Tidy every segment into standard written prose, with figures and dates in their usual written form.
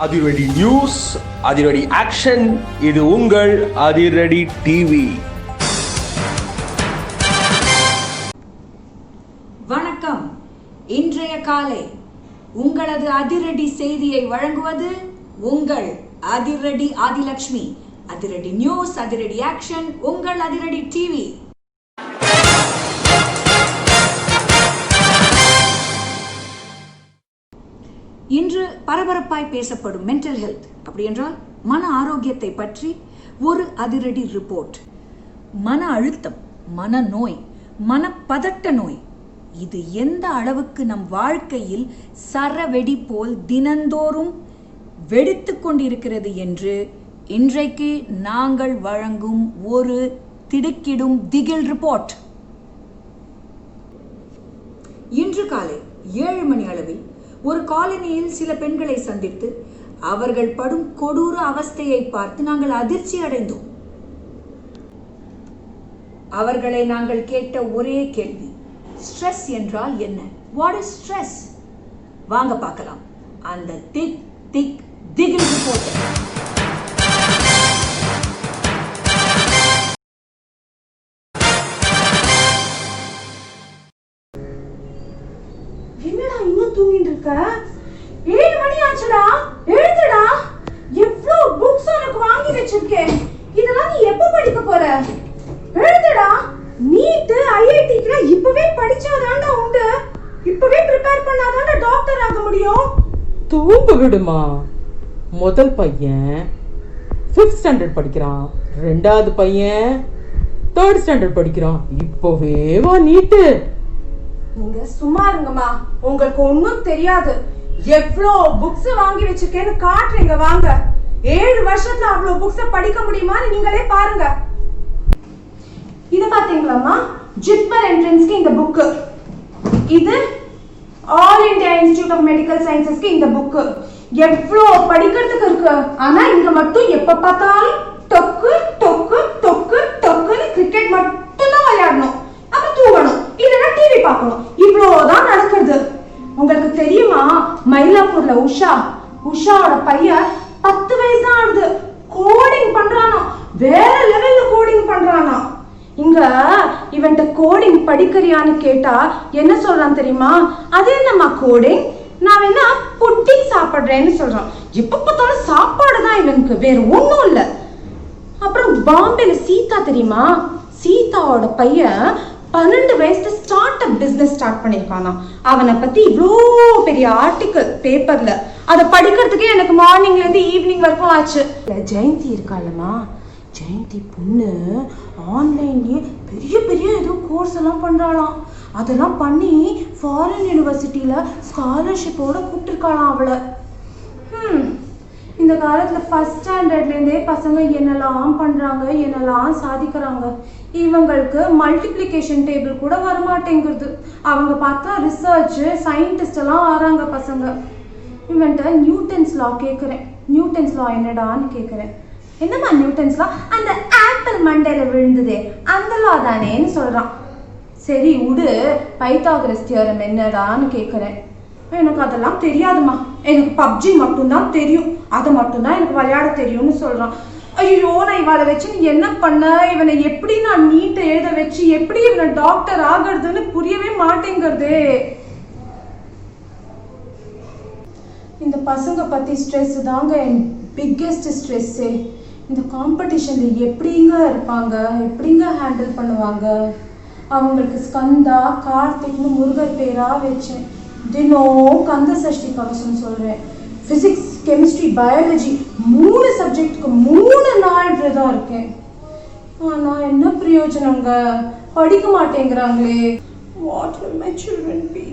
அதிரடி நியூஸ், அதிரடி ஆக்ஷன், இது உங்கள் அதிரடி டிவி. வணக்கம். இன்றைய காலை உங்களது அதிரடி செய்தியை வழங்குவது உங்கள் அதிரடி ஆதிலட்சுமி. அதிரடி நியூஸ், அதிரடி ஆக்ஷன், உங்கள் அதிரடி டிவி. இன்று பரபரப்பாய் பேசப்படும் மென்டல் ஹெல்த், அப்படி என்றால் மன ஆரோக்கியத்தை பற்றி ஒரு அதிரடி ரிப்போர்ட். மன அழுத்தம், மனநோய், மனப்பதட்ட நோய், இது எந்த அளவுக்கு நம் வாழ்க்கையில் சரவெடி போல் தினந்தோறும் வெடித்து கொண்டிருக்கிறது என்று இன்றைக்கு நாங்கள் வழங்கும் ஒரு திடுக்கிடும் திகில் ரிப்போர்ட். இன்று காலை 7 மணி அளவில் ஒரு காலனியில் சில பெண்களை சந்தித்து அவர்கள் படும் கொடூர அவஸ்தையை பார்த்து நாங்கள் அதிர்ச்சி அடைந்தோம். அவர்களை நாங்கள் கேட்ட ஒரே கேள்வி, ஸ்ட்ரெஸ் என்றால் என்ன? What is stress? வாங்க பார்க்கலாம் அந்த திகில் ரிப்போர்ட். என்னடா இன்னும் தூங்கிட்டு இருக்க? 7 மணி ஆச்சுடா, எழுந்துடா. எவ்ளோ புக்ஸ் உனக்கு வாங்கி வச்சிருக்கேன், இதெல்லாம் நீ எப்ப படிக்க போற? எழுந்துடா. நீட் ஐஐடிக்கு இப்பவே படிச்சாதான்டா உண்டு. இப்பவே ப்ரிப்பேர் பண்ணாதான்டா டாக்டர் ஆக முடியும். தூங்க விடுமா. முதல் பையன் 5th ஸ்டாண்டர்ட் படிக்கிறான், ரெண்டாவது பையன் 3rd ஸ்டாண்டர்ட் படிக்கிறான். இப்பவே வா நீட்டு. நீங்க சும்மா இருங்கம்மா, உங்களுக்கு ஒண்ணும் தெரியாது. எவ்ளோ புக்ஸ் வாங்கி வச்சிருக்கேன்னு காட்டுறீங்க, வாங்க. 7 வருஷத்துல அவ்வளவு புக்ஸ படிக்க முடியுமான்னு நீங்களே பாருங்க. இத பாத்தீங்களாமா, ஜிப்மர் என்ட்ரன்ஸ்க்கு இந்த புக், இது all India institute of medical சயின்சஸ்க்கு இந்த புக். எவ்ளோ படிக்கிறதுக்கு இருக்கு. ஆனா இங்க மட்டும் எப்ப பார்த்தாலும் டொக்கு டொக்கு டொக்கு டொக்குன்னு கிரிக்கெட் மட்டும் தான் விளையாடணும், அப்புறம் தூங்கணும், இல்லைன்னா டிவி பார்க்கணும். இவ்வளவுதான் நடக்குது. உங்களுக்கு தெரியுமா, மயிலாப்பூர்ல உஷாவோட பையன் 10 வயசு தான் ஆகுது, கோடிங் பண்றானா. வேற லெவல்ல கோடிங் பண்றானா. இங்க இவன்ட்ட கோடிங் படிக்கிறியான்னு கேட்டா என்ன சொல்றான் தெரியுமா? அது என்னம்மா கோடிங், நான் வேணா புட்டிங் சாப்பிடுறேன்னு சொல்றான். எப்ப பார்த்தாலும் சாப்பாடு தான் இவனுக்கு, வேற ஒண்ணும் இல்ல. அப்புறம் பாம்பேல சீதா தெரியுமா, சீதாவோட பையன் 12 வயசுல ஸ்டார்ட் அப் பிசினஸ் ஸ்டார்ட் பண்ணிருக்கானா. அவனை பத்தி இவ்வளோ பெரிய ஆர்டிக்கல் பேப்பர்ல, அதை படிக்கிறதுக்கே எனக்கு மார்னிங்ல இருந்து ஈவினிங் வரைக்கும் ஆச்சு. ஜெயந்தி இருக்காளம்மா, ஜெயந்தி பொண்ணு ஆன்லைன்லயே பெரிய பெரிய ஏதோ கோர்ஸ் எல்லாம் பண்றாளாம். அதெல்லாம் பண்ணி ஃபாரின் யூனிவர்சிட்டியில ஸ்காலர்ஷிப்போட கூப்பிட்டுருக்காளாம் அவளை. இந்த காலத்துல 1st ஸ்டாண்டர்ட்ல இருந்தே பசங்க என்னெல்லாம் பண்றாங்க, என்னெல்லாம் சாதிக்கிறாங்க. இவங்களுக்கு மல்டிப்ளிகேஷன் டேபிள் கூட வரமாட்டேங்குது. அவங்க பார்த்தா ரிசர்ச் சயின்டிஸ்ட் எல்லாம் ஆறாங்க பசங்க. இவன்ட்ட நியூட்டன்ஸ் லா கேட்குறேன். நியூட்டன்ஸ் லா என்னடான்னு கேட்குறேன். என்னம்மா நியூட்டன்ஸ் லா? அந்த ஆப்பிள் மண்டையில விழுந்ததே அந்த லா தானேன்னு சொல்றான். சரி விடு, பைத்தாகரஸ் தியரம் என்னடான்னு கேட்குறேன். எனக்கு அதெல்லாம் தெரியாதுமா, எனக்கு பப்ஜி மட்டும்தான் தெரியும், அதை மட்டும்தான் எனக்கு விளையாட தெரியும்னு சொல்றான். ஐயோ, நான் இவளை வச்சு நீ என்ன பண்ண? இவனை எப்படி நான் நீட்டை எழுத வச்சு எப்படி இவனை டாக்டர் ஆகிறதுன்னு புரியவே மாட்டேங்கிறது. இந்த பசங்க பத்தி ஸ்ட்ரெஸ் தாங்க என் பிக்கெஸ்ட் ஸ்ட்ரெஸ்ஸே. இந்த காம்படிஷன்ல எப்படிங்க இருப்பாங்க, எப்படிங்க ஹேண்டில் பண்ணுவாங்க? அவங்களுக்கு ஸ்கந்தா கார்த்திக்னு முருகர் பேரா வச்சேன். தினம் கந்த சஷ்டி கவசம் சொல்றேன். பிசிக்ஸ், கெமிஸ்ட்ரி, பயாலஜி 3 சப்ஜெக்டுக்கு 3 நாள் விரதம் இருக்கேன். ஆனா என்ன பிரயோஜனங்க, படிக்க மாட்டேங்கிறாங்களே. What will my children be?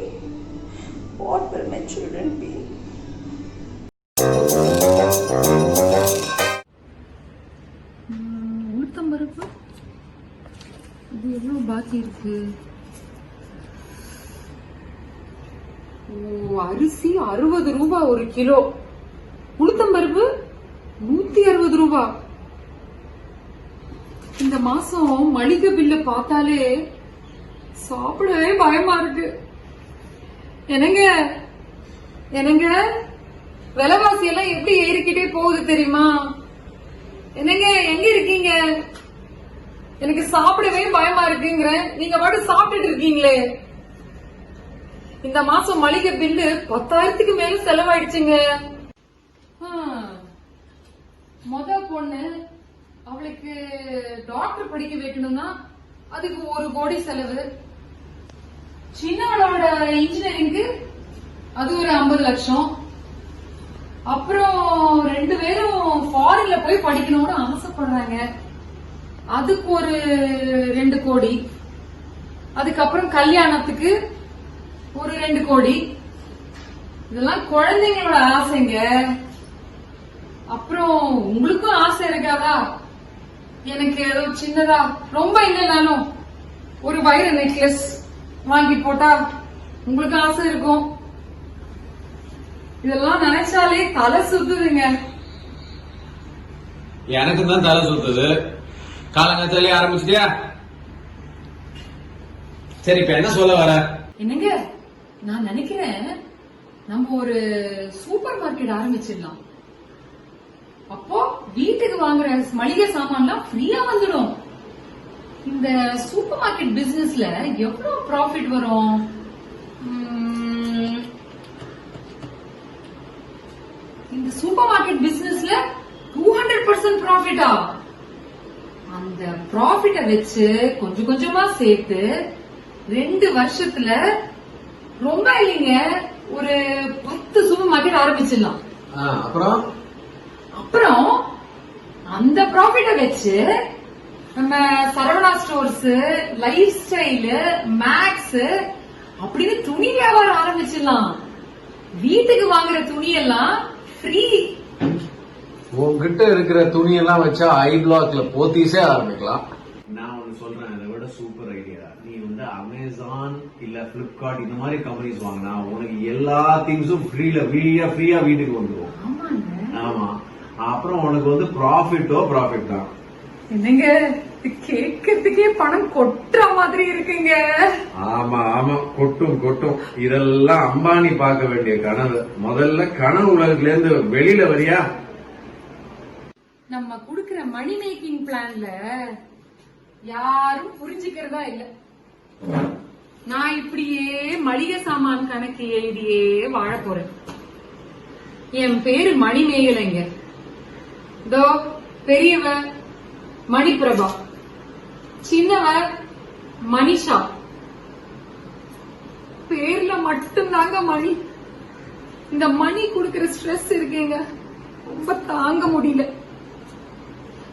What will my children be? உளுத்தம்பருப்பு இது எவ்வளவு பாக்கி இருக்கு? அரிசி 60 ரூபாய் 1 கிலோ, உளுத்தம்பருப்பு 160 ரூபாய். இந்த மாசம் மளிகை பில்ல பார்த்தாலே சாப்பிடவே பயமா இருக்கு. என்னங்க என்னங்க விலைவாசி எல்லாம் எப்படி ஏறிக்கிட்டே போகுது தெரியுமா? என்னங்க எங்க இருக்கீங்க? எனக்கு சாப்பிடவே பயமா இருக்குங்கிறேன், நீங்க பாட்டு சாப்பிட்டுட்டு இருக்கீங்களே. இந்த மாசம் மளிகை பில்லு 10,000க்கு மேல செலவாயிடுச்சுங்க. மொத பொண்ணு அவளுக்கு டாக்டர் படிக்க வைக்கணும்னா அதுக்கு 1 கோடி செலவு. சின்னவளோட இன்ஜினியரிங்க்கு அது ஒரு 50 லட்சம். அப்புறம் 2 பேரும் ஃபாரின்ல போய் படிக்கணும்னு ஆசைப்படுறாங்க, அதுக்கு ஒரு 2 கோடி. அதுக்கப்புறம் கல்யாணத்துக்கு ஒரு 2 கோடி. இதெல்லாம் குழந்தைங்களோட ஆசைங்க. அப்புறம் உங்களுக்கும் ஆசை இருக்காதா? எனக்கு ஏதோ சின்னதா, ரொம்ப இல்லைனாலும் ஒரு வைர நெக்லஸ் வாங்கி போட்டா உங்களுக்கு ஆசை இருக்கும். இதெல்லாம் நினைச்சாலே தலை சுத்துதுங்க. எனக்கு தான் தலை சுத்துது. காலங்கத்தாலே ஆரம்பிச்சிட்டியா? சரி, இப்ப என்ன சொல்ல வர? என்னங்க, நான் நினைக்கிறேன் நம்ம ஒரு சூப்பர் மார்க்கெட் ஆரம்பிச்சிடலாம். அப்போ வீட்டுக்கு வாங்குற மளிகை சாமான்லாம் ஃப்ரீயா வந்துடும். இந்த சூப்பர் மார்க்கெட் பிசினஸ்ல எவ்வளவு ப்ராஃபிட் வரும்? இந்த சூப்பர் மார்க்கெட் பிசினஸ்ல 200% ப்ராஃபிட்டா? அந்த ப்ராஃபிட்ட வச்சு கொஞ்சம் கொஞ்சமா சேர்த்து 2 வருஷத்துல ரொம்ப இல்லைங்க ஒரு 10 சூப்பர் மார்க்கெட் ஆரம்பிச்சிடலாம். அப்புறம் அந்த ப்ராஃபிட்ட வச்சு நம்ம Saravana Stores, Lifestyle, MAC அப்படின்னு துணி வியாபாரம் ஆரம்பிச்சிடலாம். வீட்டுக்கு வாங்குற துணி எல்லாம் ஃப்ரீ. உங்ககிட்ட இருக்கிற துணியெல்லாம் வச்சா ஐ பிளாக்ல போத்தீஸே ஆரம்பிக்கலாம். நான் ஒன்னு சொல்றேன், அதை விட சூப்பர் ஐடியா. நீ வந்து அமேசான் இல்ல பிளிப்கார்ட் இந்த மாதிரி கம்பெனிஸ் வாங்கினா உனக்கு எல்லா திங்ஸும் ஃப்ரீயா வீட்டுக்கு வந்துடும். ஆமா, அப்புறம் உனக்கு வந்து ப்ராஃபிட் தான். என்னங்க, கேட்கறதுக்கே பணம் கொட்டுற மாதிரி இருக்குங்க. ஆமா கொட்டும். இதெல்லாம் அம்பானி பார்க்க வேண்டிய கனவு. முதல்ல கனவு உலகத்துல இருந்து வெளியில வரியா? நம்ம குடுக்கிற மணி மேக்கிங் பிளான்ல யாரும் புரிஞ்சுக்கிறதா இல்ல. நான் இப்படியே மளிகை சாமான் கணக்கு எழுதியே வாழ போறேன். என் பேரு மணிமேகலைங்க. இதோ பெரியவ மணிபிரபா, சின்னவ மணிஷா. பேர்ல மட்டும்தாங்க மணி. இந்த மணி குடுக்கிற ஸ்ட்ரெஸ் இருக்கேங்க, ரொம்ப தாங்க முடியல.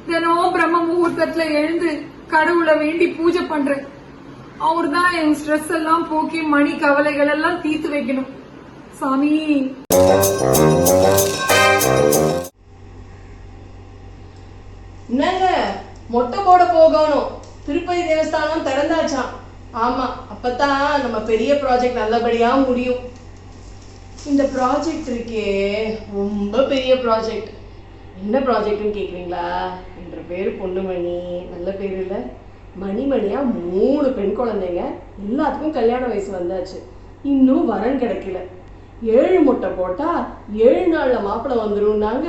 தினம் பிரம்ம முகூர்த்தத்துல எழுந்து கடவுளை வேண்டி பூஜை பண்றேன். அவர் தான் என் ஸ்ட்ரெஸ் எல்லாம் போக்கி மணி கவலைகள் எல்லாம் தீர்த்து வைக்கணும். சாமி, என்னங்க மொட்டை போட போகணும். திருப்பதி தேவஸ்தானம் திறந்தாச்சாம். ஆமா, அப்பதான் நம்ம பெரிய ப்ராஜெக்ட் நல்லபடியா முடியும். இந்த ப்ராஜெக்ட் இருக்கே ரொம்ப பெரிய ப்ராஜெக்ட். என்ன ப்ராஜெக்ட்னு கேக்குறீங்களா? என்ற பேரு பொண்ணுமணி. நல்ல பேரு இல்ல? மணிமணியா 3 பெண் குழந்தைங்க. எல்லாத்துக்கும் கல்யாண வயசு வந்தாச்சு, இன்னும் வரன் கிடைக்கல. 7 முட்டை போட்டா 7 நாள்ல மாப்பிள்ளை வந்துரும்னாங்க.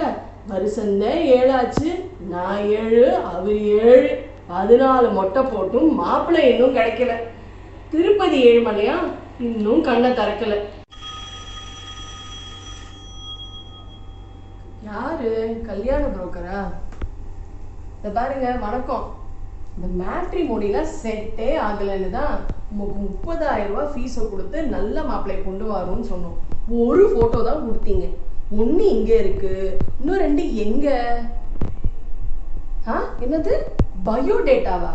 வருஷம்தான் 7 ஆச்சு. நான் 7, அவர் 7, 14 மொட்டை போட்டும் மாப்பிள்ளை இன்னும் கிடைக்கல. திருப்பதி ஏழுமலையா இன்னும் கண்ணை திறக்கல. யாரு? கல்யாண புரோக்கரா? இத பாருங்க, வணக்கம். இந்த மேட்ரிமோனில செட்டே ஆகலன்னு தான் உங்களுக்கு 30,000 ரூபாய் ஃபீஸை கொடுத்து நல்ல மாப்பிள்ளையை கொண்டு வரும்னு சொன்னோம். ஒரு போட்டோ தான் கொடுத்தீங்க. 1 இங்க இருக்கு, இன்னும் 2 எங்க? என்னது பயோடேட்டாவா?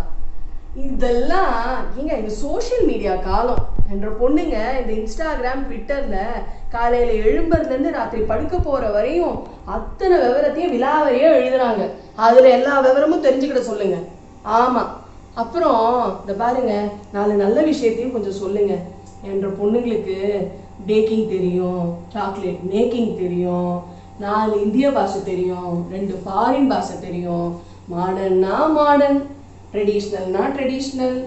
இதெல்லாம் ஏங்க, இது சோசியல் மீடியா காலம். என்ற பொண்ணுங்க இந்த இன்ஸ்டாகிராம், ட்விட்டர்ல காலையில எழும்புறதுல இருந்து ராத்திரி படுக்க போற வரையும் அத்தனை விவரத்தையும் விலாவரியா எழுதுறாங்க. அதுல எல்லா விவரமும் தெரிஞ்சுக்கிட சொல்லுங்க. ஆமா, அப்புறம் இந்த பாருங்க, 4 நல்ல விஷயத்தையும் கொஞ்சம் சொல்லுங்க. என்ற பொண்ணுங்களுக்கு பேக்கிங் தெரியும், சாக்லேட் மேக்கிங் தெரியும், 4 இந்திய பாஷை தெரியும், 2 ஃபாரின் பாஷை தெரியும். மாடர்னா மாடர்ன், ட்ரெடிஷ்னல்னா ட்ரெடிஷ்னல்,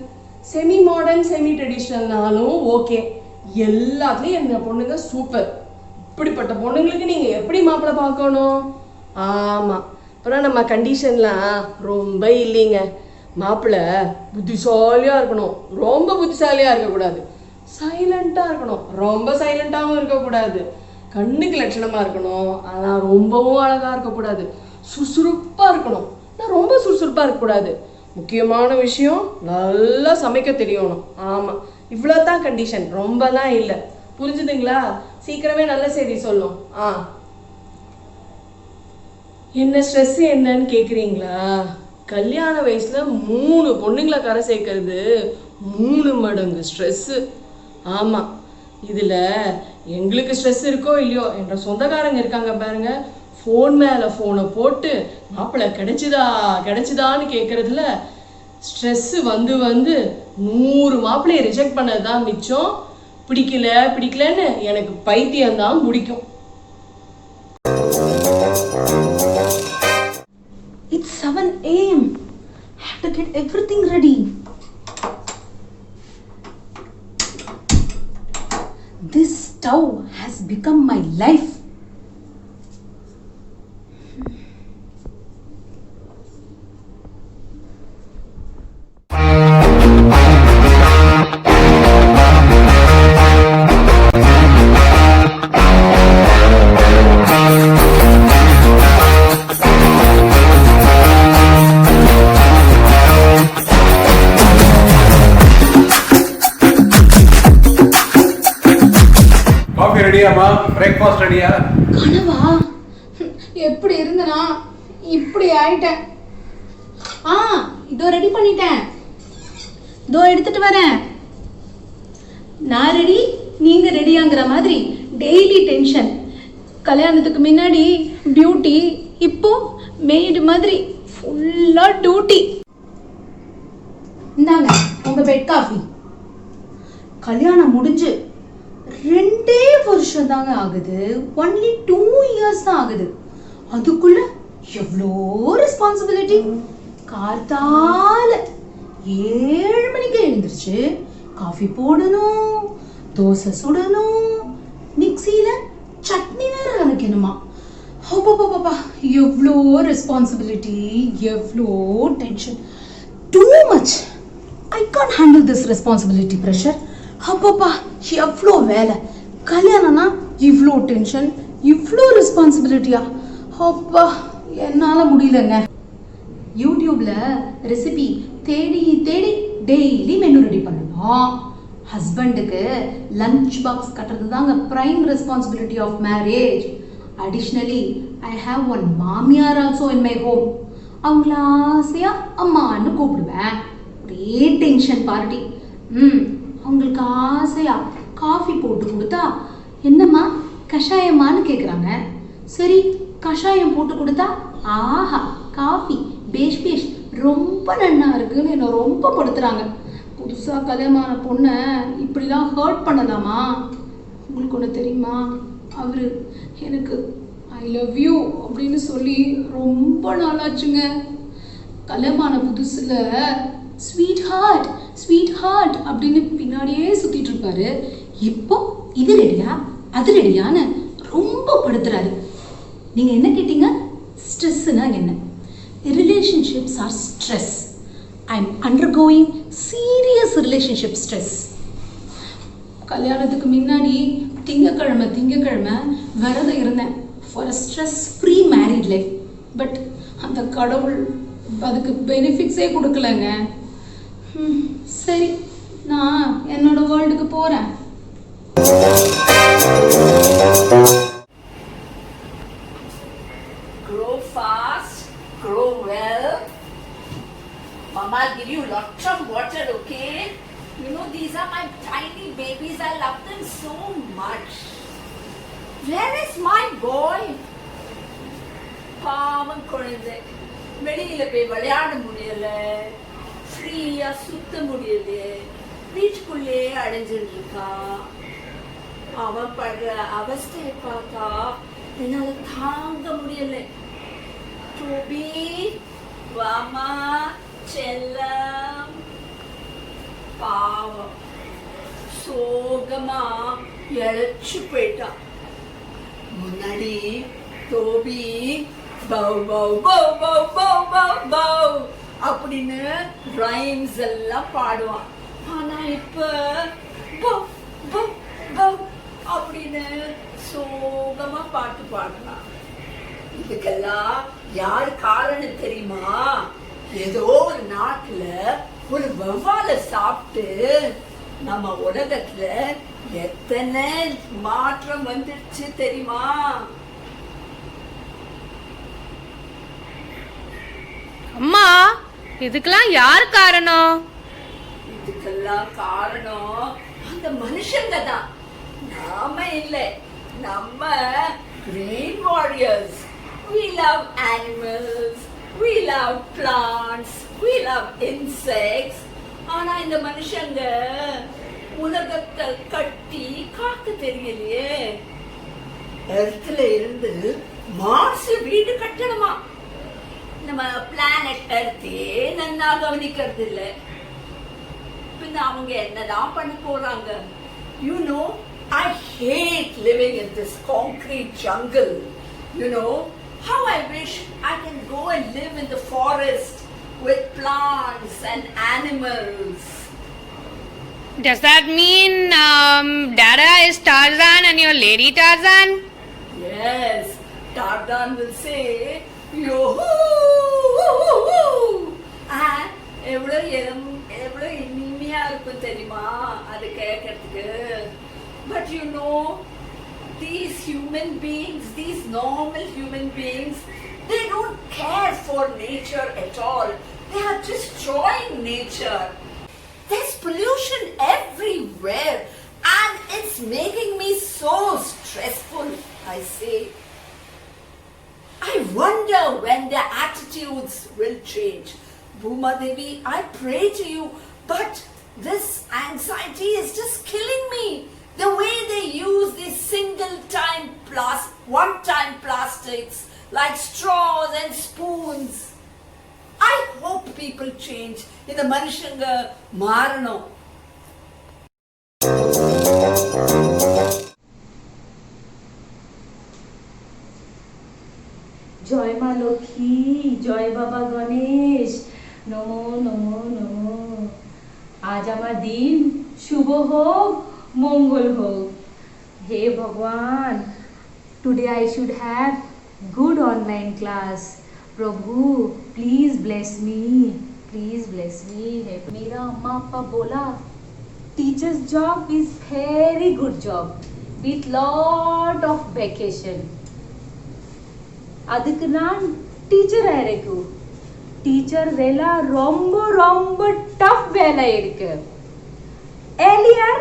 செமி மாடர்ன் செமி ட்ரெடிஷ்னல்னாலும் ஓகே. எல்லாத்துலேயும் எங்கள் பொண்ணுங்க சூப்பர். அப்படிப்பட்ட பொண்ணுங்களுக்கு நீங்க எப்படி மாப்பிள்ளை பார்க்கணும்? ஆமா, அப்புறம் நம்ம கண்டிஷன்லாம் ரொம்ப இல்லைங்க. மாப்பிள்ளை புத்திசாலியா இருக்கணும், ரொம்ப புத்திசாலியா இருக்கக்கூடாது. சைலண்டா இருக்கணும், ரொம்ப சைலண்டாகவும் இருக்கக்கூடாது. கண்ணுக்கு லட்சணமா இருக்கணும், ஆனால் ரொம்பவும் அழகா இருக்கக்கூடாது. சுறுசுறுப்பா இருக்கணும், ஆனால் ரொம்ப சுறுசுறுப்பா இருக்கக்கூடாது. முக்கியமான விஷயம், நல்லா சமைக்க தெரியணும். ஆமாம், இவ்வளோதான் கண்டிஷன், ரொம்பலாம் இல்லை. புரிஞ்சுதுங்களா? சீக்கிரமே நல்ல செய்தி சொல்லும். என்ன ஸ்ட்ரெஸ் என்னன்னு கேட்குறீங்களா? கல்யாண வயசுல 3 பொண்ணுங்களை கரை சேர்க்கறது 3 மடங்கு ஸ்ட்ரெஸ்ஸு. ஆமாம், இதில் எங்களுக்கு ஸ்ட்ரெஸ் இருக்கோ இல்லையோ, என்ற சொந்தக்காரங்க இருக்காங்க பாருங்க, ஃபோன் மேலே ஃபோனை போட்டு மாப்பிள்ளை கிடைச்சிதான்னு கேட்குறதுல ஸ்ட்ரெஸ்ஸு வந்து 100 மாப்பிள்ளையை ரிஜெக்ட் பண்ணது தான் மிச்சம். பிடிக்கலன்னு எனக்கு பைத்தியம்தான் பிடிக்கும். It's 7 AM. I have to get everything ready. This stove has become my life. Coffee ரெடியாமா? பிரேக்ஃபாஸ்ட் ரெடியா? கனவா? எப்படி இருந்தனா இப்படி ஆயிட்டேன். இதோ ரெடி பண்ணிட்டேன், இதோ எடுத்துட்டு வரேன். நான் ரெடி, நீங்க ரெடியாங்கிற மாதிரி டெய்லி டென்ஷன். கல்யாணத்துக்கு முன்னாடி டியூட்டி, இப்போ மெய்டு மாதிரி ஃபுல்லா டியூட்டி. இந்தாங்க உங்க பெட் காஃபி. கல்யாணம் முடிஞ்சு 2 வருஷம் தாங்க ஆகுது, ஒன்லி 2 years தான் ஆகுது. அதுக்குள்ள எவ்வளோ ரெஸ்பான்சிபிலிட்டி. காத்தால 7 மணிக்கு எழுந்திருச்சு காஃபி போடணும், தோசை சுடணும், மிக்சியில சட்னி வேற அரைக்கணுமா. அப்பா, எவ்வளோ ரெஸ்பான்சிபிலிட்டி, எவ்வளோ tension. Too much. I can't handle this responsibility pressure. அப்பப்பா, எவ்வளோ வேலை. கல்யாணம்னா இவ்வளோ டென்ஷன், இவ்வளோ ரெஸ்பான்சிபிலிட்டியா? அப்பா, என்னால் முடியலங்க. யூடியூப்ல ரெசிபி தேடி டெய்லி மெனு ரெடி பண்ணணும். ஹஸ்பண்டுக்கு லஞ்ச் பாக்ஸ் கட்டுறது தாங்க prime responsibility of marriage. Additionally I have one மாமியார் ஆல்சோ இன் மை ஹோம். அவங்கள ஆசையா அம்மான்னு கூப்பிடுவேன். ஒரே டென்ஷன் பார்ட்டி. அவங்களுக்கு ஆசையா காஃபி போட்டு கொடுத்தா, என்னம்மா கஷாயமான்னு கேட்குறாங்க. சரி கஷாயம் போட்டு கொடுத்தா, ஆஹா காஃபி பேஷ் ரொம்ப நன்னா இருக்குன்னு என்னை ரொம்ப படுத்துறாங்க. புதுசாக கல்யாணமான பொண்ணை இப்படிலாம் ஹர்ட் பண்ணலாமா? உங்களுக்கு ஒன்று தெரியுமா, அவர் எனக்கு ஐ லவ் யூ அப்படின்னு சொல்லி ரொம்ப நாளாச்சுங்க. கல்யாணமான புதுசில் ஸ்வீட் ஹார்ட் அப்படின்னு பின்னாடியே சுத்திட்டு இருப்பாரு. இப்போ இது ரெடியா அது ரெடியான்னு ரொம்ப படுத்துறாரு. நீங்க என்ன கேட்டீங்க? ஸ்ட்ரெஸ்னா என்ன? Relationships are stress. I am undergoing serious relationship stress. கல்யாணத்துக்கு முன்னாடி திங்கக்கிழமை விரதம் இருந்தேன் for a stress free married life. But அந்த கடவுள் அதுக்கு பெனிஃபிட்ஸே கொடுக்கலங்க. சரி, நான் என்னோட வேர்ல்டுக்கு போறேன். Grow fast, grow well. Mama, I'll give you lots of water, okay? You know, these are my tiny babies. I love them so much. Where is my boy? பாவம் குழந்தை, வெளியில போய் விளையாட முடியல, ஃப்ரீயா சுத்த முடியல, வீட்டுக்குள்ளே அடைஞ்சிட்டு இருக்கான். அவன் படுற அவஸ்தையை பார்த்தா என்னால தாங்க முடியல. டோபி, வாமா செல்லம். பாவம் சோகமா இழைச்சு போயிட்டான். முன்னாடி தோபி பவ் பவ் பவ் பவ் பவ் பவ் பவ் அப்படின்னு ரைம்ஸ் எல்லாம் பாடுவான். ஆனா இப்ப பவ் பவ் பவ் அப்படின்னு சோகமா பாட்டு பாடுறான். இதுக்கெல்லாம் யார் காரணம் தெரியுமா? ஏதோ ஒரு நாட்டுல ஒரு வவ்வால சாப்பிட்டு நம்ம உலகத்துல எத்தனை மாற்றம் வந்துருச்சு தெரியுமா? அம்மா, இதுக்கெல்லாம் யார் காரணம்? இதுக்கெல்லாம் காரணம் அந்த மனுஷங்க தான், நாம இல்ல. நம்ம green warriors. We love animals, we love plants, we love insects. ஆனா இந்த மனுஷங்க உலகத்தை கட்டி காக்க தெரியலையே. எர்த்ல இருந்து மார்ஸ் வீடு கட்டணுமா? நம்ம பிளானட் எர்த்தே நன்னா கவனிக்கிறது இல்ல. பின்ன அவங்க என்னதான் பண்ண போறாங்க? You know, I hate living in this concrete jungle. You know, how I wish I can go and live in the forest with plants and animals. Does that mean Dada is Tarzan and you're Lady Tarzan? Yes, Tarzan will say, yo, எவ்வளவு இனிமையா இருக்கும் தெரியுமா அது கேட்கறதுக்கு. But you know, these human beings, these normal human beings, they don't care for nature at all. They are destroying nature. There's pollution everywhere and it's making me so stressful, I say. I wonder when their attitudes will change. Bhuma Devi, I pray to you, but this anxiety is just killing me. The way they use these one-time plastics like straws and spoons. I hope people change. In the Manishanga Marano. জয় মা লক্ষ্মী, জয় বাবা গণেশ, নমো নমো নমো। আজ আমার দিন শুভ হোক, মঙ্গল হোক। হে ভগবান, today I should have good online class. প্রভু please bless me, please bless me. मेरा अम्मा अप्पा बोला teachers job is very good job with lot of vacation. அதுக்கு நான் டீச்சர் ஆயிருக்கு. டீச்சர் வேலை ரொம்ப ரொம்ப டஃப் வேலை இருக்கு. Earlier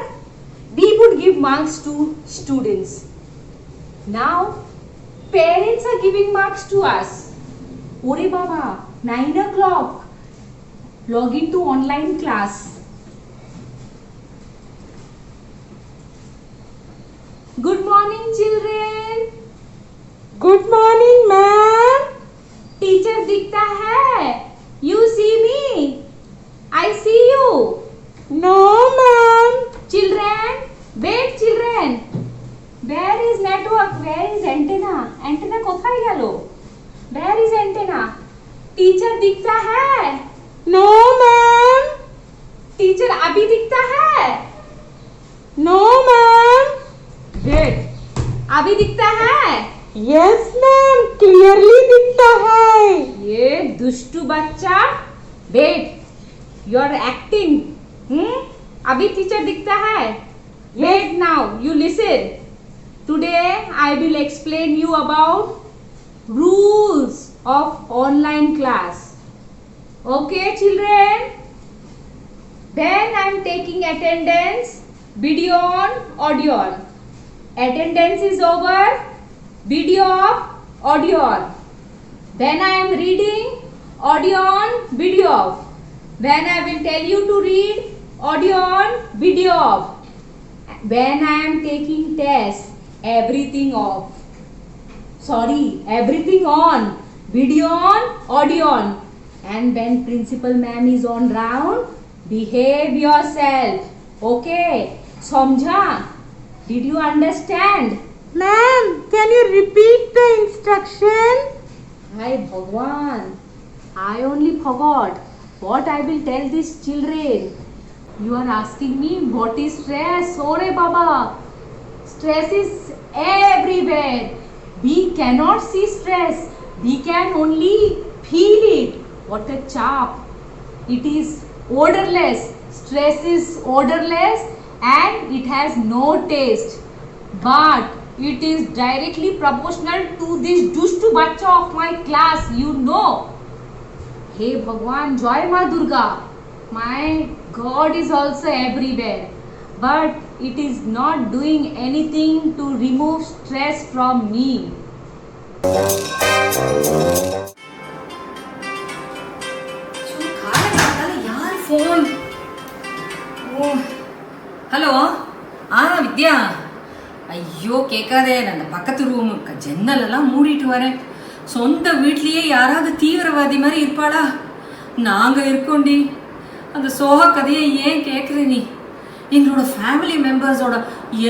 we would give marks to students. Now parents are giving marks to us. ওরে বাবা, 9 o'clock log into online class. Good morning children. Good morning, ma'am. Teacher दिखता है? You see me? I see you. No, ma'am. Children, wait children. Where is network? Where is antenna? Antenna কোথায় গেল? Where is antenna? Teacher दिखता है? No, ma'am. Teacher अभी दिखता है? No, ma'am. Wait, अभी दिखता है? Yes, ma'am. Clearly दिखता है. ये दुष्टू बच्चा, वेट, यू आर एक्टिंग. अभी टीचर दिखता है? Wait now, you listen. Today I will explain you about rules of online class. Okay children, then I am taking attendance, video on, audio on. Attendance is over, video off, audio on. Then I am reading, audio on, video off. When I will tell you to read, audio on, video off. When I am taking test, everything off. Sorry, everything on, video on, audio on. And when principal ma'am is on round, behave yourself. Okay, समझा? Did you understand? Ma'am, can you repeat the instruction? Hi Bhagwan, I only forgot what I will tell these children. You are asking me what is stress? Sorry Baba, stress is everywhere. We cannot see stress, we can only feel it. What a chap. It is odorless. Stress is odorless and it has no taste. But it is directly proportional to this dushtu bacha of my class, you know. Hey Bhagwan, Joy Ma Durga, my God is also everywhere. But it is not doing anything to remove stress from me. யார் phone? ஓ hello, வித்யா. ஐயோ கேட்காதே, நான் அந்த பக்கத்து room ஜன்னலெல்லாம் மூடிட்டு வரேன். சொந்த வீட்லேயே யாராவது தீவிரவாதி மாதிரி இருப்பாளா? நாங்கள் இருக்கோண்டி. அந்த சோக கதையை ஏன் கேட்குற நீ? எங்களோட ஃபேமிலி மெம்பர்ஸோட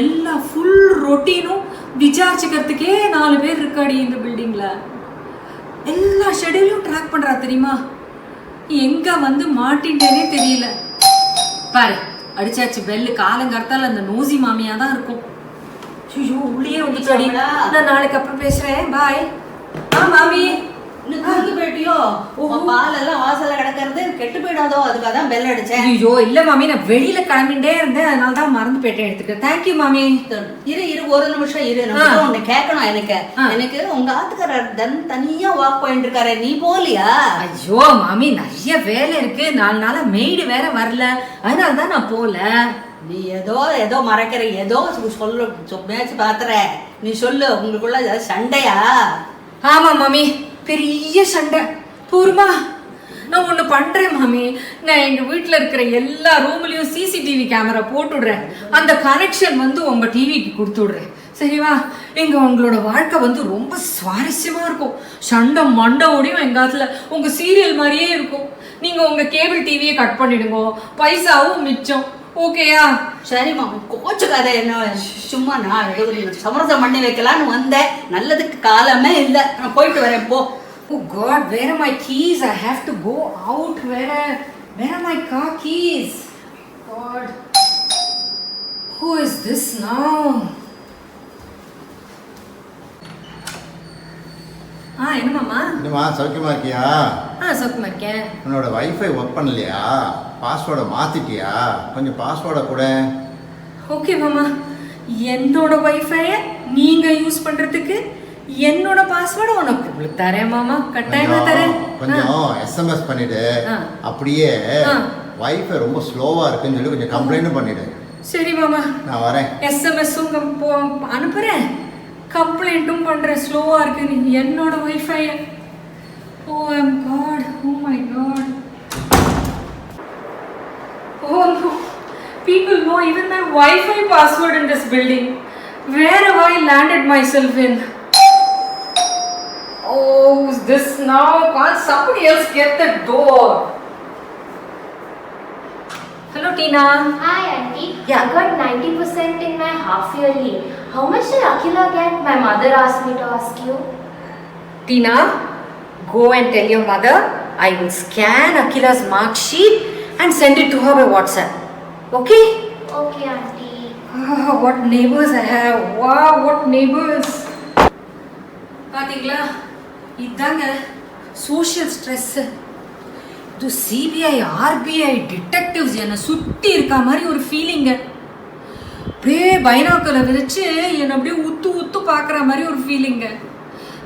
எல்லா ஃபுல் ரொட்டீனும் விசாரிச்சுக்கிறதுக்கே 4 பேர் இருக்காடி இந்த பில்டிங்கில். எல்லா ஷெடியூலும் ட்ராக் பண்ணுறா தெரியுமா? எங்கே வந்து மாட்டின்றேனே தெரியல. பாரு, அடிச்சாச்சு பெல்லு. காலங்காலத்தால் அந்த நோசி மாமியாக தான் இருக்கும். ஐயோ உள்ளே வந்துச்சாடி. நான் நாளைக்கு அப்புறம் பேசுகிறேன், பாய். மாமி இன்னும் தூங்கி போயிட்டியோ? பால் எல்லாம் வாசல்ல கிடக்கிறது கெட்டு போயிடாதோ, அதுக்காக தான் பெல் அடிச்சேன். ஐயோ இல்ல மாமி, நான் வெளியில கிளம்பிட்டே இருந்தேன், அதனால தான் மறந்து போயிட்டேன் எடுத்துக்கிட்டேன். தேங்க்யூ மாமி. இரு ஒரு நிமிஷம் இரு, நான் ஒண்ணு கேட்கணும். எனக்கு உங்க ஆத்துக்காரர் தனியா வாக் போயிட்டு இருக்காரு, நீ போலியா? ஐயோ மாமி, நிறைய வேலை இருக்கு. 4 நாளா மெய்டு வேற வரல, அதனால தான் நான் போல. நீ ஏதோ மறைக்கிற, ஏதோ சொல்லு மேய்ச்சி பாத்துற. நீ சொல்லு, உங்களுக்குள்ள ஏதாவது சண்டையா? ஆமா மாமி, பெரிய சண்டை. போருமா, நான் ஒன்று பண்ணுறேன் மாமி. நான் எங்கள் வீட்டில் இருக்கிற எல்லா ரூம்லேயும் சிசிடிவி கேமரா போட்டுடுறேன். அந்த கனெக்ஷன் வந்து உங்கள் டிவிக்கு கொடுத்துடுறேன், சரிவா? உங்களோட வாழ்க்கை வந்து ரொம்ப சுவாரஸ்யமாக இருக்கும். சண்டை மண்டை ஓடியும் எங்காத்துல உங்கள் சீரியல் மாதிரியே இருக்கும். நீங்கள் உங்கள் கேபிள் டிவியை கட் பண்ணிடுங்க, பைசாவும் மிச்சம். ஓகேயா? சரிம்மா, கோச்சுக்காத. என்ன சும்மா நான் சமரசம் பண்ணி வைக்கலான்னு வந்தேன். நல்லதுக்கு காலமே இல்லை, நான் போயிட்டு வரேன், போ. Oh God, where are my keys? I have to go out. Where are my car keys? God, who is this now? என்ன மாமா? என்னம்மா, சௌக்கியமா இருக்கியா? சௌக்கியமா இருக்கேன். உன்னோட வைஃபை ஒர்க் பண்ணலையா? பாஸ்வேர்டை மாத்திட்டியா? கொஞ்சம் பாஸ்வேர்டை கூட. ஓகே மாமா, என்னோட வைஃபையை நீங்க யூஸ் பண்றதுக்கு என்னோட பாஸ்வேர்டு உனக்கு தரேன் மாமா, கட்டாயமா தரேன். கொஞ்சம் எஸ்எம்எஸ் பண்ணிடு. அப்படியே வைஃபை ரொம்ப ஸ்லோவா இருக்குன்னு சொல்லி கொஞ்சம் கம்ப்ளைண்ட் பண்ணிடு. சரி மாமா, நான் வரேன். எஸ்எம்எஸும் அனுப்புறேன், கம்ப்ளைண்ட்டும் பண்றேன். ஸ்லோவா இருக்கு நீ என்னோட wifi. Oh God, oh my God. Oh no, people know even my Wi-Fi password in this building. Where have I landed myself in? Oh, who's this now? Can't somebody else get the door? Hello Tina. Hi auntie. Yeah. I got 90% in my half yearly. How much did Akila get? My mother asked me to ask you. Tina, go and tell your mother I will scan Akila's mark sheet and send it to her by WhatsApp. Okay? Okay auntie. What neighbors I have. Wow, what neighbors. பாத்தீங்களா, இதாங்க social stress. இது CBI RBI detectives என்னை சுற்றி இருக்க மாதிரி ஒரு feeling. அப்படியே பைனாக்குல விரிச்சு என்னை அப்படியே உத்து பார்க்குற மாதிரி ஒரு ஃபீலிங்கு.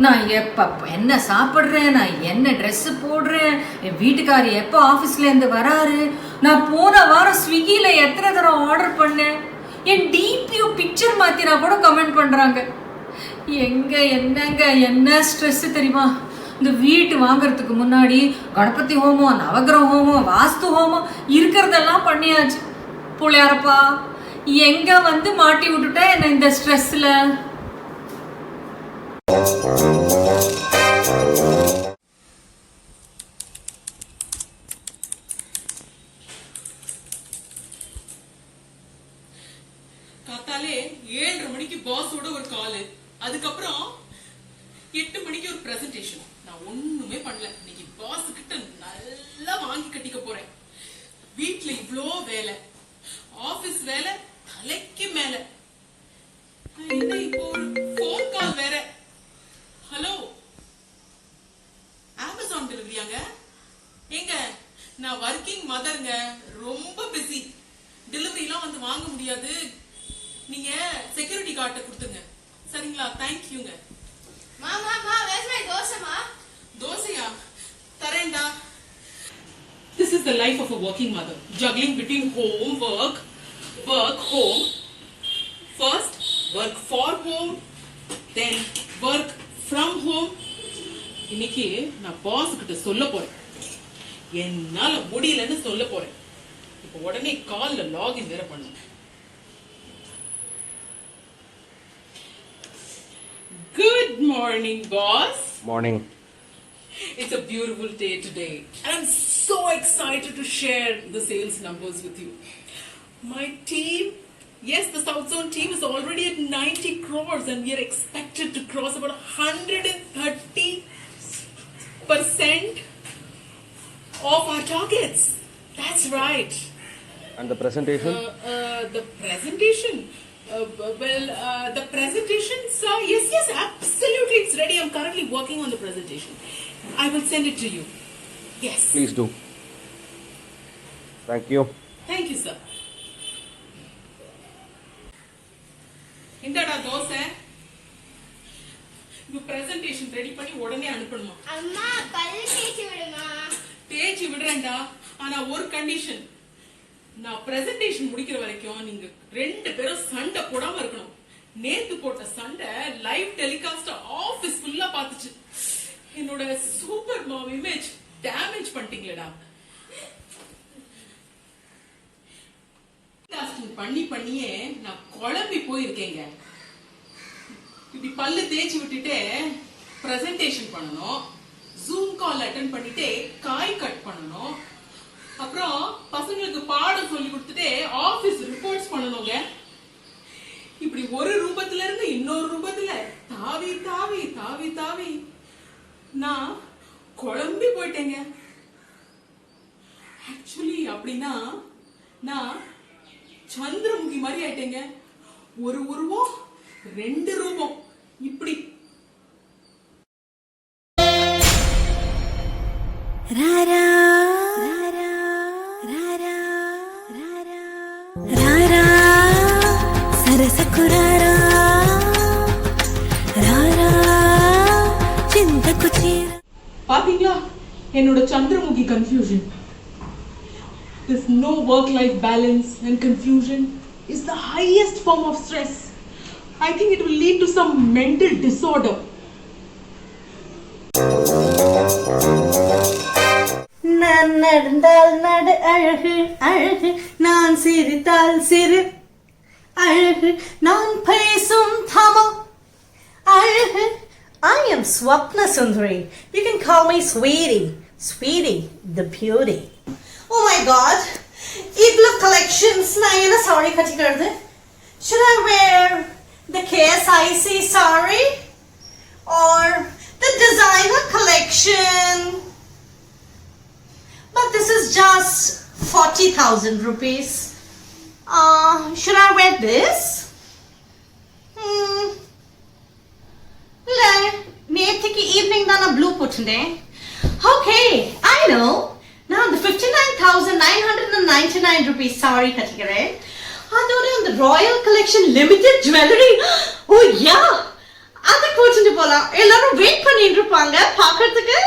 நான் எப்போ என்ன சாப்பிட்றேன், நான் என்ன ட்ரெஸ்ஸு போடுறேன், என் வீட்டுக்காரர் எப்போ ஆஃபீஸ்லேருந்து வராரு, நான் போன வாரம் ஸ்விக்கியில் எத்தனை தடவை ஆர்டர் பண்ணேன், என் டிபியூ பிக்சர் மாற்றினா கூட கமெண்ட் பண்ணுறாங்க. என்னங்க என்ன ஸ்ட்ரெஸ்ஸு தெரியுமா? இந்த வீட்டு வாங்கிறதுக்கு முன்னாடி கணபதி ஹோமம், நவகிரக ஹோமம், வாஸ்து ஹோமம் இருக்கிறதெல்லாம் பண்ணியாச்சு. புள்ளையாரப்பா, எங்கே வந்து மாட்டி விட்டுட்டேன் என்ன இந்த ஸ்ட்ரெஸ்ஸில். காத்தாலே 7:30 மணிக்கு பாஸோட ஒரு கால், அதுக்கப்புறம் 8 மணிக்கு ஒரு பிரசன்டேஷன். நான் ஒண்ணுமே பண்ணல. இன்னைக்கு பாஸ் கிட்ட நல்லா வாங்கி கட்டிக்க போறேன். வீட்ல இவ்ளோ வேலை, ஆபீஸ் வேலை தலைக்கு மேல, என்ன இப்போ ஒரு போன் கால் வேற. ஹலோ, அமேசான் டெலிவரியாங்க? எங்க நான் ஒர்க்கிங் மதருங்க, ரொம்ப பிஸி. டெலிவரி எல்லாம் வந்து வாங்க முடியாது. நீங்க செக்யூரிட்டி கார்டு கொடுத்துங்க. சரிங்களா? தேங்க்யூங்க. மாமா where's my தோசைமா? தோசையா? தரேன்டா. This is the life of a working mother, juggling between home, work, home. First, work for home, then work from home. இன்னைக்கு நான் பாஸ் கிட்ட சொல்ல போறேன். என்னால முடியலன்னு சொல்ல போறேன். இப்போ உடனே கால்ல லாகின் வேற பண்ணு. Good morning, boss. Morning. It's a beautiful day today, and I'm so excited to share the sales numbers with you. My team, yes, the South Zone team is already at 90 crores, and we are expected to cross about 130% of our targets. That's right. And the presentation? The presentation. The presentation, sir. Yes, absolutely, it's ready. I'm currently working on the presentation. I will send it to you. Yes. Please do. Thank you. Thank you, sir. இந்தடா dosa. இந்த presentation ready பண்ணி உடனே அனுப்பணுமா? அம்மா பல்லு தேய்ச்சி விடுமா. தேய்ச்சி விடுறேன்டா. ஆனா ஒரு கண்டிஷன். நான் பிரசன்டேஷன் முடிக்கிற வரைக்கும் நீங்க 2 பேரும் சண்டை போடாம இருக்கணும். நேத்து போட்ட சண்டை லைவ் டெலிகாஸ்ட் ஆபீஸ் ஃபுல்லா பாத்துச்சு. என்னோட சூப்பர் மாம் இமேஜ் டேமேஜ் பண்ணிட்டீங்களேடா. பண்ணியே நான் குழம்பி போயிருக்கேங்க. இப்படி பல்லு தேய்ச்சி விட்டுட்டு பிரசன்டேஷன் பண்ணணும், ஜூம் கால் அட்டெண்ட் பண்ணிட்டு காய் கட் பண்ணணும், அப்புறம் பசங்களுக்கு பாடம் சொல்லி கொடுத்துட்டு ஆபீஸ் ரிப்போர்ட்ஸ் பண்ணணுங்க. இப்படி ஒரு ரூபத்துல இருந்து இன்னொரு ரூபத்துல தாவி தாவி தாவி தாவி நான் குழம்பி போயிட்டேங்க. ஆக்சுவலி அப்படின்னா நான் சந்திரமுகி மாதிரி ஆயிட்டேங்க. ஒரு உருவம் 2 ரூபம் இப்படி. ராரா ராரா சரசகுராரா ராரா சிந்த குச்சீரா. பாத்தீங்களா என்னோட Chandramukhi confusion. This no work-life balance and confusion is the highest form of stress. I think it will lead to some mental disorder. நான் நடந்தால் நடு அழகு அழகு, நான் சிரித்தால் சிறு அழகு, நான் பேசும் தமிழ் அழகு. I am Swapna Sundari. You can call me Sweetie, the beauty. Oh my God! Idla collections. Na yana saree kattikaradu. Should I wear the KSIC saree or the designer collection? But this is just 40,000 rupees. Should I wear this? நேத்திக்கு evening தான் நான் blue போட்டுட்டேன். Okay, I know. Now the 59,999 rupees saree கட்டிக்கிறேன். அதோட இந்த Royal collection limited jewellery. Oh yeah, அதை போட்டுட்டு போலாம். எல்லாரும் வெயிட் பண்ணிட்டு இருப்பாங்க பார்க்கிறதுக்கு.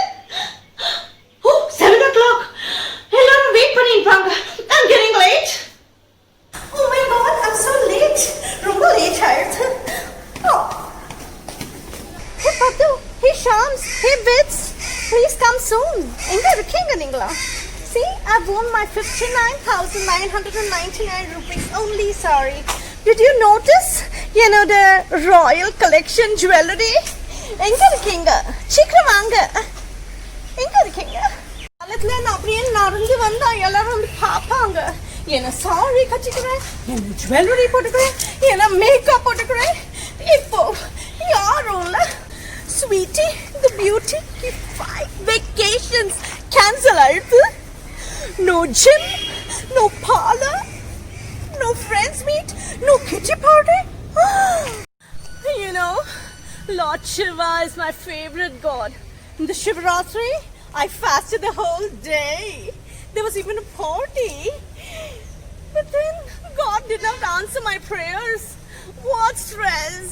Oh, 7 o'clock. எல்லாரும் வெயிட் பண்ணிட்டு இருப்பாங்க. I'm getting late. Oh my God, I'm so late. ரொம்ப late ஆயிடுச்சு. Oh. Hey Patu, hey Shams, hey Bits, please come soon. எங்க இருக்கீங்க நீங்களா? See, I've won my 59,999 rupees only saree. Did you notice? You know the Royal Collection jewelry? எங்க இருக்கீங்க? சீக்கிரம் வாங்க. எங்க இருக்கீங்க? காலத்துல நான் அப்படியே நடந்து வந்தா எல்லாரும் வந்து பார்ப்பாங்க. என்ன சாரி கட்டிக்கிறேன், என்ன ஜுவல்லரி போட்டுக்கிறேன், என்ன மேக்கப் போட்டுக்கிறேன். இப்போ யாரும் இல்ல. Sweetie the beauty 5 vacations cancel ஆயிடுது. No gym, no parlor, no friends meet, no kitty party. You know, Lord Shiva is my favorite god. In the Shivratri, I fasted the whole day. There was even a party. But then God did not answer my prayers. What stress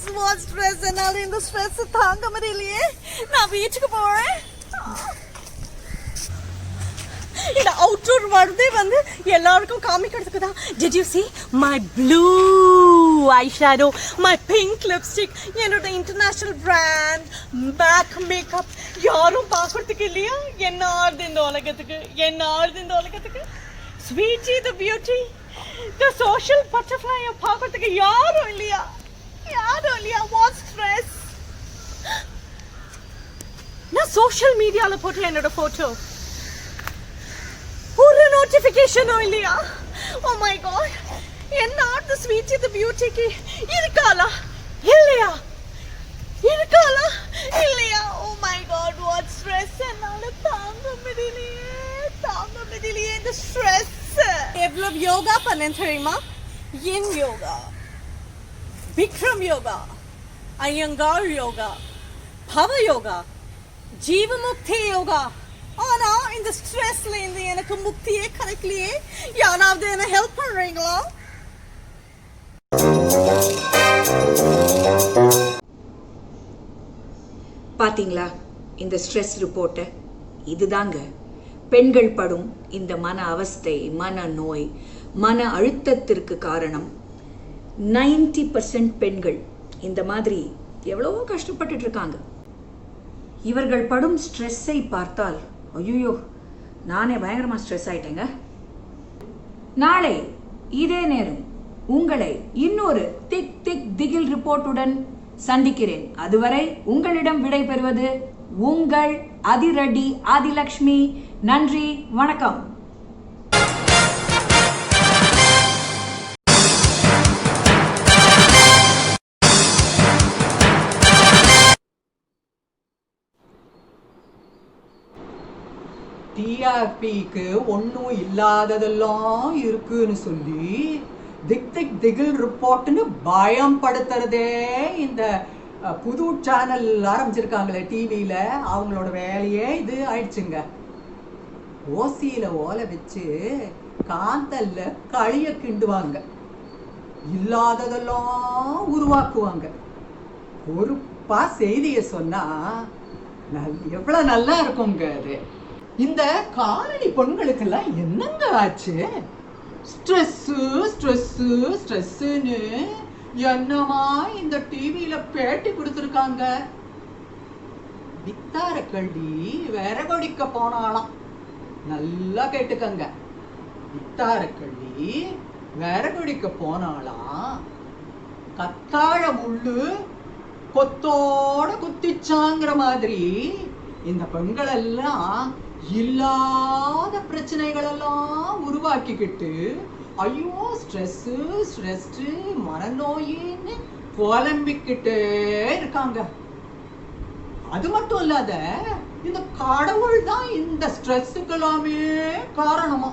என்னால இந்த stress தாங்க முடியலையே. நான் வீட்டுக்கு போறேன். இந்த outdoor வருதே வந்து எல்லாருக்கும் காமிக்கிறதுக்கு தான். Did you see my blue eyeshadow, my pink lipstick, என்னோட இன்டர்நேஷனல் பிராண்ட் மேக் மேக்கப் யாரும் பார்க்கறதுக்கு இல்லையா? என்ன ஆறுது இந்த உலகத்துக்கு? Sweetie the beauty, the social butterfly பார்க்கறதுக்கு யாரும் இல்லையா? What stress. நான் சோஷியல் மீடியால போட்டு என்னோட போட்டோ ஒரு நோட்டிபிகேஷனும் இல்லையா? ஓ மை காட், என்ன தி ஸ்வீட்டி தி பியூட்டிக்கு இருக்காளா இல்லையா? Oh my God, what stress. என்னால தாங்க முடியலையே இந்த ஸ்ட்ரெஸ். எவ்வளவு யோகா பண்ணேன் தெரியுமா? yin yoga, Bikram yoga, Iyengar yoga, Bhava yoga, Jeevamukti yoga. ஆனா இந்த ஸ்ட்ரெஸ்ல இருந்து எனக்கு முக்தியே கிடைக்கலையே. யாராவது என்ன ஹெல்ப் பண்றீங்களா? பாத்தீங்களா இந்த ஸ்ட்ரெஸ் ரிப்போர்ட்டை? இதுதாங்க பெண்கள் படும் இந்த மன அவஸ்தை, மன நோய், மன அழுத்தத்திற்கு காரணம். 90% பெண்கள் இந்த மாதிரி எவ்வளவோ கஷ்டப்பட்டுட்டு இருக்காங்க. இவர்கள் படும் ஸ்ட்ரெஸ்ஸை பார்த்தால் ஐயோ, நானே பயங்கரமா ஸ்ட்ரெஸ் ஆயிட்டேங்க. நாளை இதே நேரம் உங்களை இன்னொரு திக் திகில் ரிப்போர்ட்டுடன் சந்திக்கிறேன். அதுவரை உங்களிடம் விடை பெறுவது உங்கள் அதிரடி ஆதிலட்சுமி. நன்றி, வணக்கம். டிஆர்பிக்கு ஒன்றும் இல்லாததெல்லாம் இருக்குன்னு சொல்லி திகில் ரிப்போர்ட்னு பயம் படுத்துறதே இந்த புது சேனல் ஆரம்பிச்சிருக்காங்களே டிவியில, அவங்களோட வேலையே இது ஆயிடுச்சுங்க. ஓசியில ஓலை வச்சு காந்தல்ல களிய கிண்டுவாங்க, இல்லாததெல்லாம் உருவாக்குவாங்க. பொறுப்பா செய்திய சொன்னா எவ்வளவு நல்லா இருக்குங்க. அது இந்த காலனி பொண்களுக்கெல்லாம் என்னங்க ஆச்சு? ஸ்ட்ரெஸ்ஸுன்னு என்னமா இந்த டிவியில பேட்டி கொடுத்துருக்காங்க. வித்தார கள்ளி விறகொடிக்க போனாலாம். நல்லா கேட்டுக்கங்க, வித்தார கள்ளி விறகொடிக்க போனாலாம். கத்தாழ முள்ளு கொத்தோட குத்திச்சாங்கிற மாதிரி இந்த பெண்கள் எல்லாம் இல்லாத பிரச்சனைகள் எல்லாம் உருவாக்கிக்கிட்டு ஐயோ ஸ்ட்ரெஸ் மனநோயின்னு புலம்பிக்கிட்டே இருக்காங்க. அது மட்டும் இல்லாத இந்த கடவுள் தான் இந்த ஸ்ட்ரெஸ்ஸுக்கெல்லாமே காரணமா.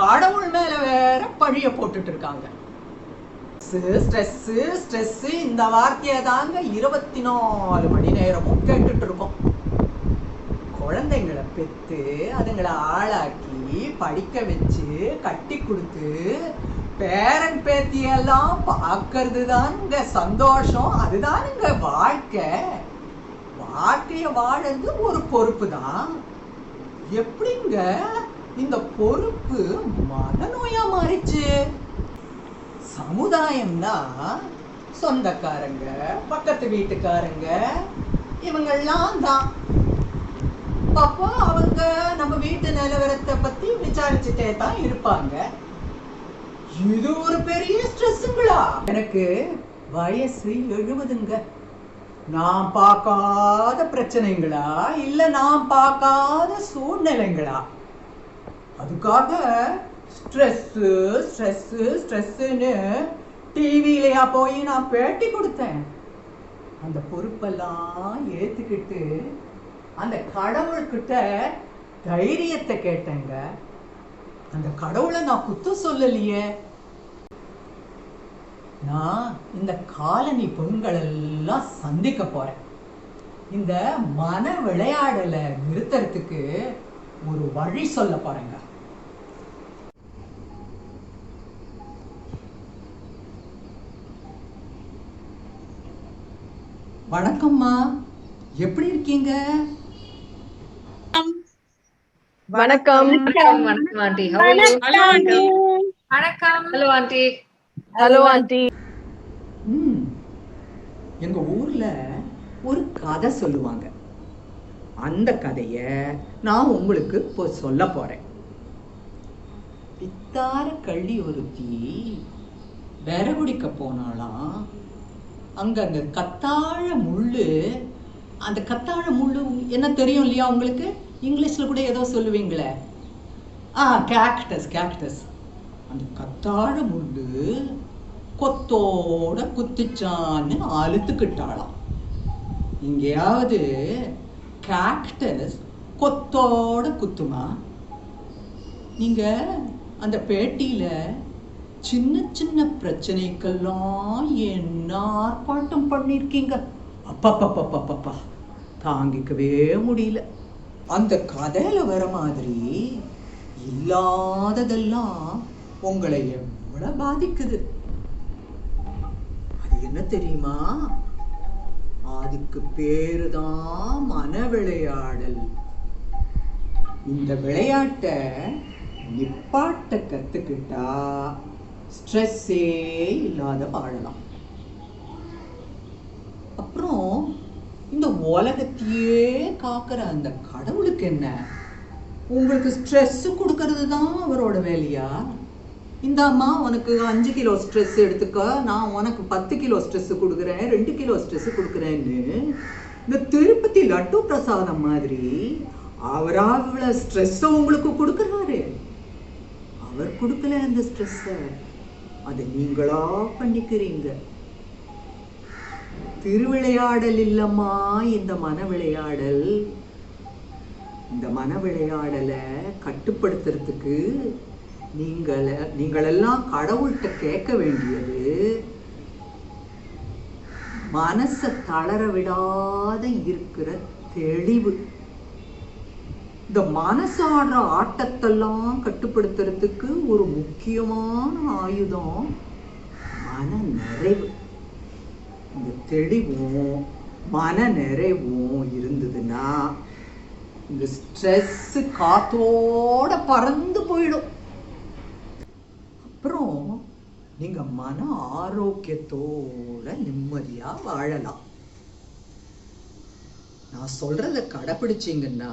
கடவுள் மேல வேற பழிய போட்டுட்டு இருக்காங்க. ஸ்ட்ரெஸ் இந்த வார்த்தையை தாங்க 24 மணி நேரமும் கேட்டுட்டு இருக்கோம். குழந்தைங்களை பெற்று அதுங்களை ஆளாக்கி படிக்க வச்சு கட்டி கொடுத்து பேரன் பேத்தியெல்லாம் பார்க்கறது தானுங்க சந்தோஷம். அதுதானுங்க வாழ்க்கைய வாழறது ஒரு பொறுப்பு தான். எப்படிங்க இந்த பொறுப்பு மனநோயா மாறிச்சு? சமுதாயம்னா சொந்தக்காரங்க, பக்கத்து வீட்டுக்காரங்க, இவங்கெல்லாம் தான். அப்போ அவங்க நம்ம வீட்டு நிலவரத்தை பத்தி விசாரிச்சுட்டே தான் இருப்பாங்க. இது ஒரு பெரிய ஸ்ட்ரெஸ்ஸுங்களா? எனக்கு வயசு 70ங்க. நான் பார்க்காத பிரச்சனைங்களா இல்ல நான் பார்க்காத சூழ்நிலைங்களா? அதுக்காக ஸ்ட்ரெஸ்ஸு ஸ்ட்ரெஸ்ஸு ஸ்ட்ரெஸ்ஸுன்னு டிவியிலையா போய் நான் பேட்டி கொடுத்தேன். அந்த பொறுப்பெல்லாம் ஏற்றுக்கிட்டு அந்த கடவுள்கிட்ட தைரியத்தை கேட்டேங்க. அந்த கடவுளை நான் குத்தம் சொல்லலையே. நான் இந்த காலனி பெண்களெல்லாம் சந்திக்க போறேன். இந்த மன விளையாடலை நிறுத்துறதுக்கு ஒரு வழி சொல்ல போறேங்க. வணக்கம்மா, எப்படி இருக்கீங்க? வணக்கம். வணக்கம் aunty. How are you? Hello aunty. வணக்கம். Hello aunty. Hello aunty. எங்க ஊர்ல ஒரு கதை சொல்லுவாங்க. அந்த கதைய நான் உங்களுக்கு இப்போ சொல்ல போறேன். பித்தார கள்ளி ஒருத்தி விறகுடிக்க போனாலாம். அங்க அந்த கத்தாழ முள்ளு, அந்த கத்தாழ முள்ளு என்ன தெரியும் இல்லையா உங்களுக்கு? இங்கிலீஷ்ல கூட ஏதோ சொல்லுவீங்களே, கேக்டஸ். அந்த கத்தாழ முள்ளு கொத்தோட குத்திச்சான்னு அழுத்துக்கிட்டாளாம். இங்கேயாவது கேக்டஸ் கொத்தோட குத்துமா? நீங்க அந்த பேட்டியில சின்ன சின்ன பிரச்சனைக்கெல்லாம் என்ன ஆர்ப்பாட்டம் பண்ணிருக்கீங்க. அப்பப்பப்பப்பப்பா, தாங்கிக்கவே முடியல. அந்த கதையில வர மாதிரி இல்லாததெல்லாம் உங்களை எவ்வளவு பாதிக்குது. அது என்ன தெரியுமா? அதுக்கு பேருதான் மன விளையாடல். இந்த விளையாட்டை நிப்பாட்ட கத்துக்கிட்டா ஸ்ட்ரெஸ்ஸே இல்லாத வாழலாம். அப்புறம் இந்த உலகத்தையே காக்கிற அந்த கடவுளுக்கு என்ன, உங்களுக்கு ஸ்ட்ரெஸ் கொடுக்கறது தான் அவரோட வேலையா? இந்த அம்மா உனக்கு 5 கிலோ ஸ்ட்ரெஸ் எடுத்துக்க, நான் உனக்கு 10 கிலோ ஸ்ட்ரெஸ் கொடுக்குறேன், 2 கிலோ ஸ்ட்ரெஸ் கொடுக்குறேன்னு இந்த திருப்பதி லட்டு பிரசாதம் மாதிரி அவராக ஸ்ட்ரெஸ்ஸை உங்களுக்கு கொடுக்குறாரு. அவர் கொடுக்கல அந்த ஸ்ட்ரெஸ்ஸை, அதை நீங்களா பண்ணிக்கிறீங்க. திருவிளையாடல் இல்லம்மா இந்த மன விளையாடல். இந்த மன விளையாடலை கட்டுப்படுத்துறதுக்கு நீங்களெல்லாம் கடவுள்கிட்ட கேட்க வேண்டியது, மனசை தளர விடாத இருக்கிற தெளிவு. இந்த மனசாடுற ஆட்டத்தெல்லாம் கட்டுப்படுத்துறதுக்கு ஒரு முக்கியமான ஆயுதம் மன நிறைவு. இந்த தெளிவும் மன நிறைவும் இருந்ததுன்னா இந்த ஸ்ட்ரெஸ் காத்தோட பறந்து போயிடும். அப்புறம் நீங்க மன ஆரோக்கியத்தோட நிம்மதியா வாழலாம். நான் சொல்றத கடைபிடிச்சீங்கன்னா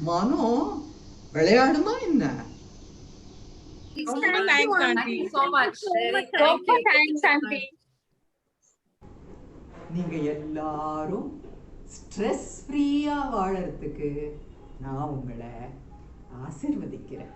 மனம் விளையாடுமா என்ன? Thank you so much. Thanks aunty. நீங்க எல்லாரும் ஸ்ட்ரெஸ் ஃப்ரீயா வாழறதுக்கு நான் உங்களை ஆசீர்வதிக்கிறேன்.